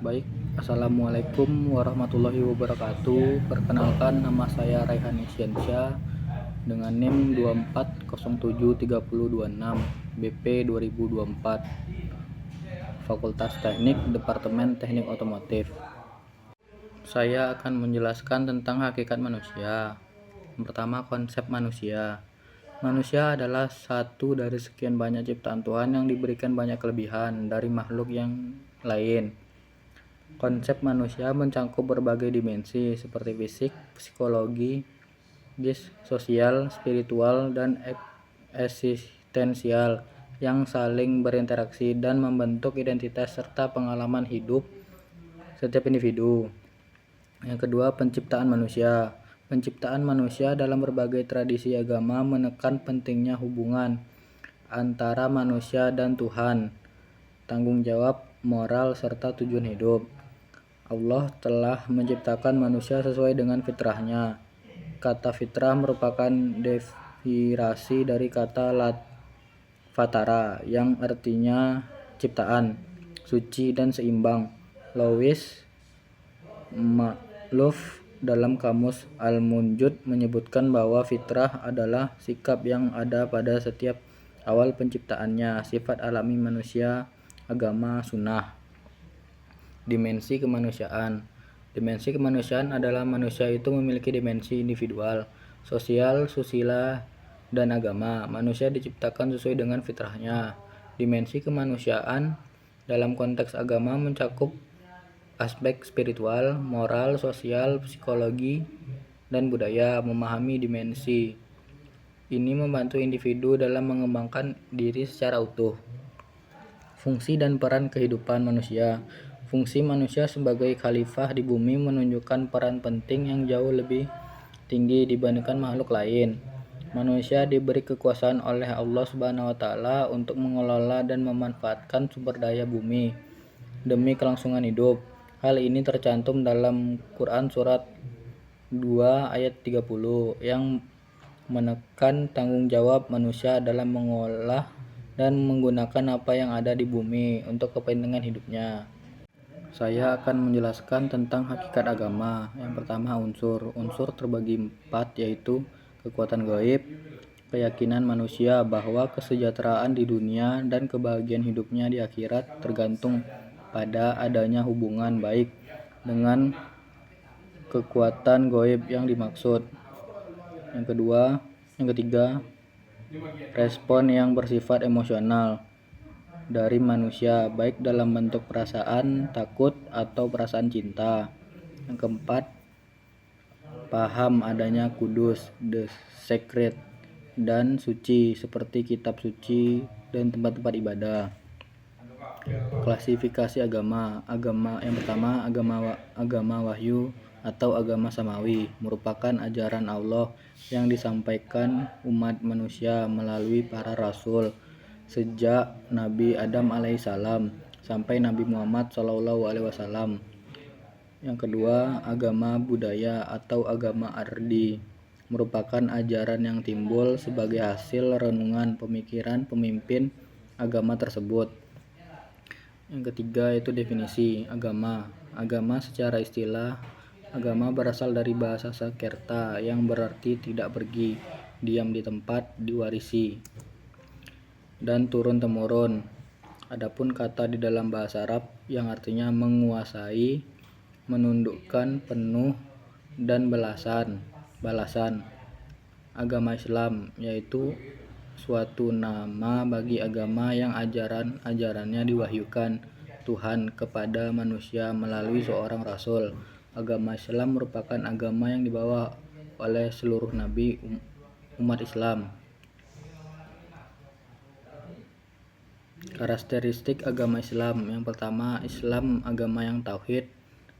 Baik, Assalamualaikum warahmatullahi wabarakatuh. Perkenalkan, nama saya Raihan Isyansyah dengan NIM 24073026 BP 2024, Fakultas Teknik, Departemen Teknik Otomotif. Saya akan menjelaskan tentang hakikat manusia. Yang pertama, konsep manusia. Manusia adalah satu dari sekian banyak ciptaan Tuhan yang diberikan banyak kelebihan dari makhluk yang lain. Konsep manusia mencakup berbagai dimensi seperti fisik, psikologi, sosial, spiritual, dan eksistensial yang saling berinteraksi dan membentuk identitas serta pengalaman hidup setiap individu. Yang kedua, penciptaan manusia. Penciptaan manusia dalam berbagai tradisi agama menekan pentingnya hubungan antara manusia dan Tuhan, tanggung jawab moral, serta tujuan hidup. Allah telah menciptakan manusia sesuai dengan fitrahnya. Kata fitrah merupakan derivasi dari kata fatara yang artinya ciptaan, suci dan seimbang. Louis Makhluf dalam kamus Al-Munjud menyebutkan bahwa fitrah adalah sikap yang ada pada setiap awal penciptaannya, sifat alami manusia, agama, sunnah. Dimensi kemanusiaan. Dimensi kemanusiaan adalah manusia itu memiliki dimensi individual, sosial, susila, dan agama. Manusia diciptakan sesuai dengan fitrahnya. Dimensi kemanusiaan dalam konteks agama mencakup aspek spiritual, moral, sosial, psikologi, dan budaya. Memahami dimensi ini membantu individu dalam mengembangkan diri secara utuh. Fungsi dan peran kehidupan manusia. Fungsi manusia sebagai khalifah di bumi menunjukkan peran penting yang jauh lebih tinggi dibandingkan makhluk lain. Manusia diberi kekuasaan oleh Allah Subhanahu wa Ta'ala untuk mengelola dan memanfaatkan sumber daya bumi demi kelangsungan hidup. Hal ini tercantum dalam Quran surat 2 ayat 30 yang menekan tanggung jawab manusia dalam mengolah dan menggunakan apa yang ada di bumi untuk kepentingan hidupnya. Saya akan menjelaskan tentang hakikat agama. Yang pertama, unsur. Unsur terbagi 4, yaitu kekuatan gaib, keyakinan manusia bahwa kesejahteraan di dunia dan kebahagiaan hidupnya di akhirat tergantung pada adanya hubungan baik dengan kekuatan gaib yang dimaksud. Yang ketiga, respon yang bersifat emosional dari manusia, baik dalam bentuk perasaan takut atau perasaan cinta. Yang keempat, paham adanya kudus, the sacred, dan suci seperti kitab suci dan tempat-tempat ibadah. Klasifikasi agama. Yang pertama, agama wahyu atau agama samawi merupakan ajaran Allah yang disampaikan umat manusia melalui para rasul sejak Nabi Adam alaihissalam sampai Nabi Muhammad SAW. Yang kedua, agama budaya atau agama ardi merupakan ajaran yang timbul sebagai hasil renungan pemikiran pemimpin agama tersebut. Yang ketiga, itu definisi agama. Agama secara istilah, agama berasal dari bahasa Sanskerta yang berarti tidak pergi, diam di tempat, diwarisi, dan turun-temurun. Adapun kata di dalam bahasa Arab yang artinya menguasai, menundukkan, penuh, dan balasan. Agama Islam yaitu suatu nama bagi agama yang ajarannya diwahyukan Tuhan kepada manusia melalui seorang rasul. Agama Islam merupakan agama yang dibawa oleh seluruh nabi umat Islam. Karakteristik agama Islam. Yang pertama, Islam agama yang tauhid,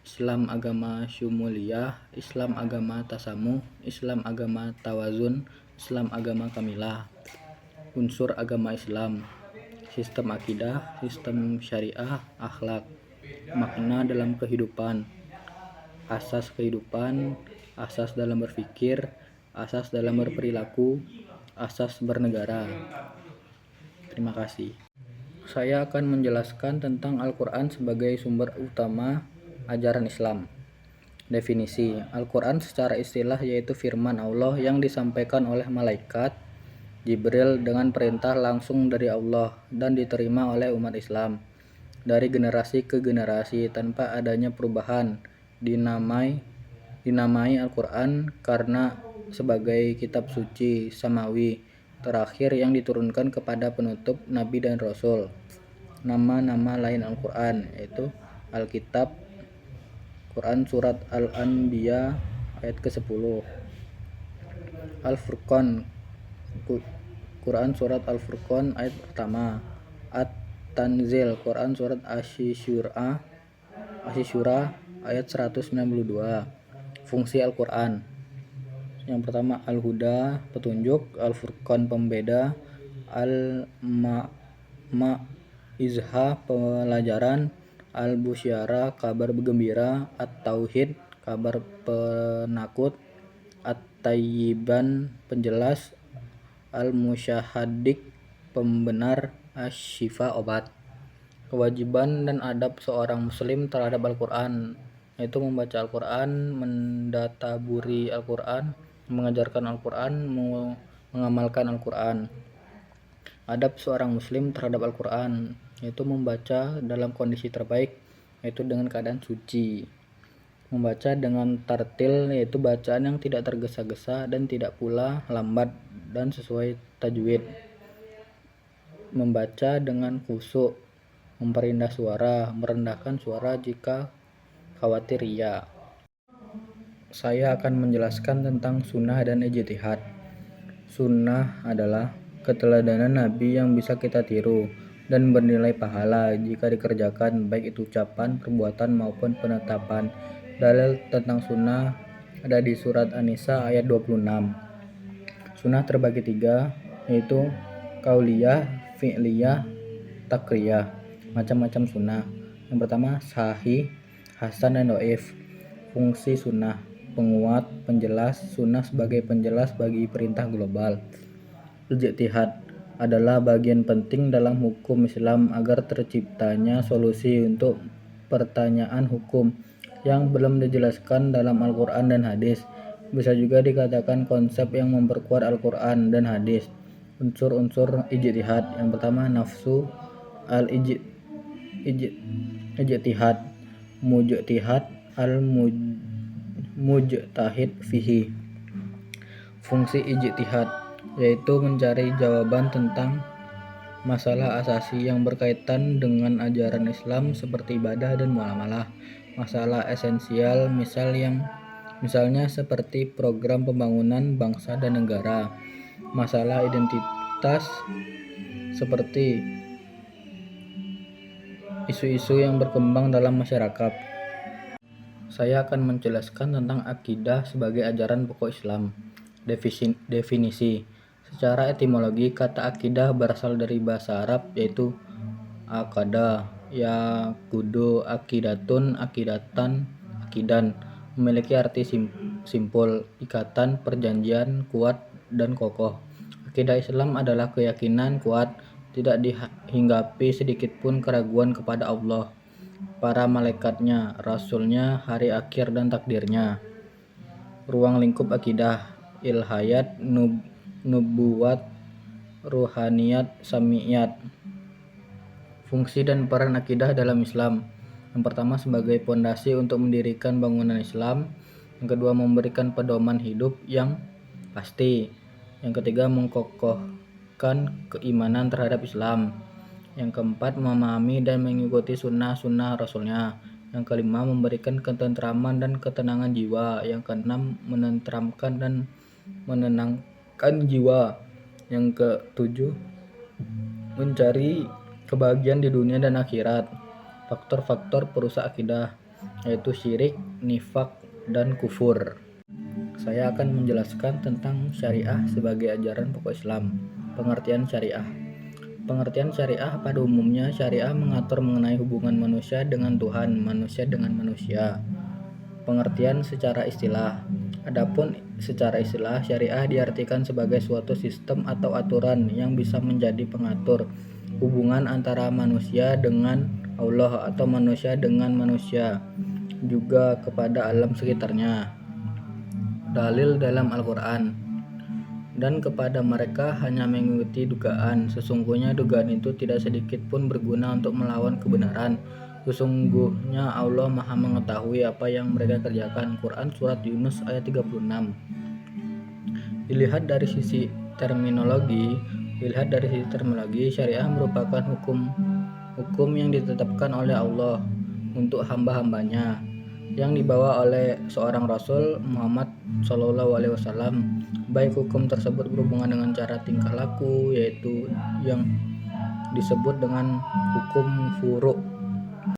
Islam agama syumuliyah, Islam agama tasamuh, Islam agama tawazun, Islam agama kamilah. Unsur agama Islam: sistem akidah, sistem syariah, akhlak. Makna dalam kehidupan: asas kehidupan, asas dalam berpikir, asas dalam berperilaku, asas bernegara. Terima kasih. Saya akan menjelaskan tentang Al-Quran sebagai sumber utama ajaran Islam. Definisi Al-Quran secara istilah yaitu firman Allah yang disampaikan oleh malaikat Jibril dengan perintah langsung dari Allah dan diterima oleh umat Islam dari generasi ke generasi tanpa adanya perubahan. Dinamai Al-Quran karena sebagai kitab suci samawi terakhir yang diturunkan kepada penutup Nabi dan Rasul. Nama-nama lain Al-Quran yaitu Alkitab, Quran Surat Al-Anbiya ayat ke-10, Al-Furqan, Quran Surat Al-Furqan ayat pertama, At-Tanzil, Quran Surat Asy-Syura ayat 192. Fungsi Al-Quran yang pertama Al-Huda, petunjuk, Al-Furqan, pembeda, Al-Izha, pelajaran, Al-Busyara, kabar gembira, At-Tauhid, kabar penakut, At-Tayyiban, penjelas, Al-Musyahadik, pembenar, Asy-Syifa, obat. Kewajiban dan adab seorang muslim terhadap Al-Quran yaitu membaca Al-Quran, mendataburi Al-Quran, mengajarkan Al-Quran, mengamalkan Al-Quran. Adab seorang muslim terhadap Al-Quran yaitu membaca dalam kondisi terbaik yaitu dengan keadaan suci, membaca dengan tartil yaitu bacaan yang tidak tergesa-gesa dan tidak pula lambat dan sesuai tajwid, membaca dengan khusyuk, memperindah suara, merendahkan suara jika khawatir riya. Saya akan menjelaskan tentang sunnah dan ijtihad. Sunnah adalah keteladanan Nabi yang bisa kita tiru dan bernilai pahala jika dikerjakan, baik itu ucapan, perbuatan maupun penetapan. Dalil tentang sunnah ada di surat An-Nisa ayat 26. Sunnah terbagi 3 yaitu qauliyah, fi'liyah, takriyah. Macam-macam sunnah. Yang pertama sahih, hasan, dan dhaif. Fungsi sunnah penguat, penjelas. Sunnah sebagai penjelas bagi perintah global. Ijtihad adalah bagian penting dalam hukum Islam agar terciptanya solusi untuk pertanyaan hukum yang belum dijelaskan dalam Al-Quran dan hadis. Bisa juga dikatakan konsep yang memperkuat Al-Quran dan hadis. Unsur-unsur ijtihad yang pertama nafsu, al-ijtihad, mujtahid, al-mujtahid fihi. Fungsi ijtihad yaitu mencari jawaban tentang masalah asasi yang berkaitan dengan ajaran Islam seperti ibadah dan muamalah, masalah esensial misalnya seperti program pembangunan bangsa dan negara, masalah identitas seperti isu-isu yang berkembang dalam masyarakat. Saya akan menjelaskan tentang akidah sebagai ajaran pokok Islam. Definisi secara etimologi kata akidah berasal dari bahasa Arab yaitu aqada, yaqudu, aqidatun, aqidatan, aqidan, memiliki arti simpul, ikatan, perjanjian, kuat, dan kokoh. Akidah Islam adalah keyakinan kuat, tidak dihinggapi sedikitpun keraguan kepada Allah, para malaikatnya, rasulnya, hari akhir, dan takdirnya. Ruang lingkup akidah, ilhayat, nubuwat, ruhaniyat, samiyat. Fungsi dan peran akidah dalam Islam. Yang pertama sebagai pondasi untuk mendirikan bangunan Islam. Yang kedua memberikan pedoman hidup yang pasti. Yang ketiga mengokohkan keimanan terhadap Islam. Yang keempat memahami dan mengikuti sunnah-sunnah Rasulnya. Yang kelima memberikan ketentraman dan ketenangan jiwa. Yang keenam menenteramkan dan menenangkan jiwa. Yang ketujuh mencari kebahagiaan di dunia dan akhirat. Faktor-faktor perusak akidah yaitu syirik, nifak, dan kufur. Saya akan menjelaskan tentang syariah sebagai ajaran pokok Islam. Pengertian syariah. Pengertian syariah pada umumnya syariah mengatur mengenai hubungan manusia dengan Tuhan, manusia dengan manusia. Pengertian secara istilah. Adapun secara istilah syariah diartikan sebagai suatu sistem atau aturan yang bisa menjadi pengatur hubungan antara manusia dengan Allah atau manusia dengan manusia, juga kepada alam sekitarnya. Dalil dalam Al-Quran. Dan kepada mereka hanya mengikuti dugaan. Sesungguhnya dugaan itu tidak sedikit pun berguna untuk melawan kebenaran. Sesungguhnya Allah Maha mengetahui apa yang mereka kerjakan. Quran Surat Yunus ayat 36. Dilihat dari sisi terminologi, syariah merupakan hukum yang ditetapkan oleh Allah untuk hamba-hambanya, yang dibawa oleh seorang Rasul Muhammad SAW. Baik hukum tersebut berhubungan dengan cara tingkah laku, yaitu yang disebut dengan hukum furu',